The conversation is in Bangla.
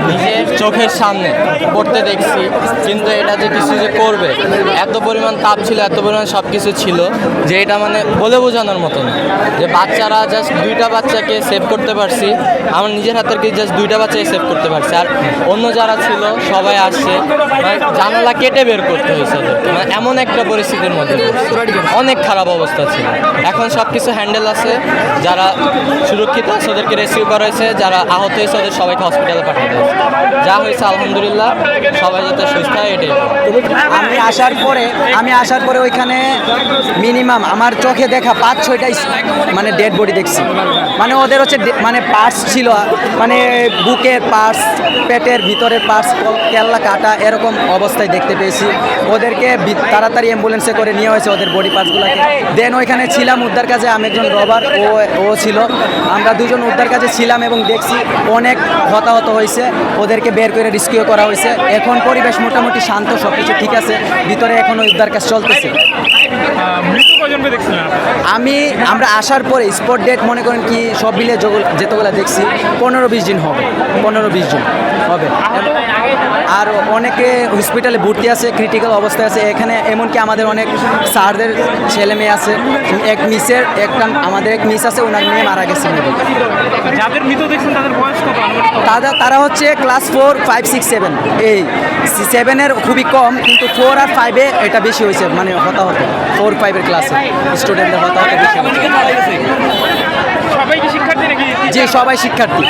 নিজের চোখের সামনে পড়তে দেখছি, কিন্তু এটা যে কিছু যে করবে এত পরিমাণ তাপ ছিল, এত পরিমাণ সব কিছু ছিল যে এটা মানে বলে বোঝানোর মতো না। যে বাচ্চারা জাস্ট 2টা বাচ্চাকে সেভ করতে পারছি, আমার নিজের হাতের কি জাস্ট 2টা বাচ্চাকে সেভ করতে পারছি। আর অন্য যারা ছিল সবাই আসছে, মানে জানালা কেটে বের করতে হয়েছে ওদেরকে, মানে এমন একটা পরিস্থিতির মধ্যে অনেক খারাপ অবস্থা ছিল। এখন সব কিছু হ্যান্ডেল আছে, যারা সুরক্ষিত আছে ওদেরকে রেস্কিউ করা হয়েছে, যারা আহত হয়েছে ওদের সবাইকে হসপিটালে পাঠানো হয়েছে। যা হয়েছে আলহামদুলিল্লাহ, সবাই যাতে সুস্থ হয় এটাই। আমি আসার পরে ওইখানে মিনিমাম আমার চোখে দেখা 5-6টা মানে ডেড বডি দেখছি। মানে ওদের হচ্ছে মানে পার্টস ছিল, মানে বুকের পার্টস, পেটের ভিতরের পার্টস, কেল্লা কাটা এরকম অবস্থায় দেখতে পেয়েছি। ওদেরকে তাড়াতাড়ি অ্যাম্বুলেন্সে করে নিয়ে হয়েছে ওদের বডি পার্টসগুলোকে। দেন ওইখানে ছিলাম উদ্ধার কাজে, আমি একজন রবার, ও ছিল, আমরা দুজন উদ্ধার কাজে ছিলাম এবং দেখছি অনেক হতাহত হয়েছে, ওদেরকে বের করে রেস্কিউ করা হয়েছে। এখন পরিবেশ মোটামুটি শান্ত, সব কিছু ঠিক আছে, ভিতরে এখন উদ্ধার কাজ চলতেছে। আমরা আসার পরে স্পট ডেট মনে করেন কি সব মিলে যেতগুলো দেখছি 15-20 দিন হবে, 15-20 দিন হবে। আর অনেকে হসপিটালে ভর্তি আছে, ক্রিটিক্যাল অবস্থায় আছে এখানে। এমনকি আমাদের অনেক স্যারদের ছেলে মেয়ে আছে, আমাদের এক মিস আছে, ওনার মেয়ে মারা গেছে। যাদের মৃত দেখছেন তাদের বয়স কত? তারা হচ্ছে ক্লাস 4, 5, 6, 7। এই 7-এর খুবই কম, কিন্তু 4 আর 5-এ এটা বেশি হয়েছে, মানে হতাহত 4-5-এর ক্লাসে স্টুডেন্টদের হতাহত বেশি হয়েছে। সবাই কি শিক্ষার্থী নাকি? জি, সবাই শিক্ষার্থী।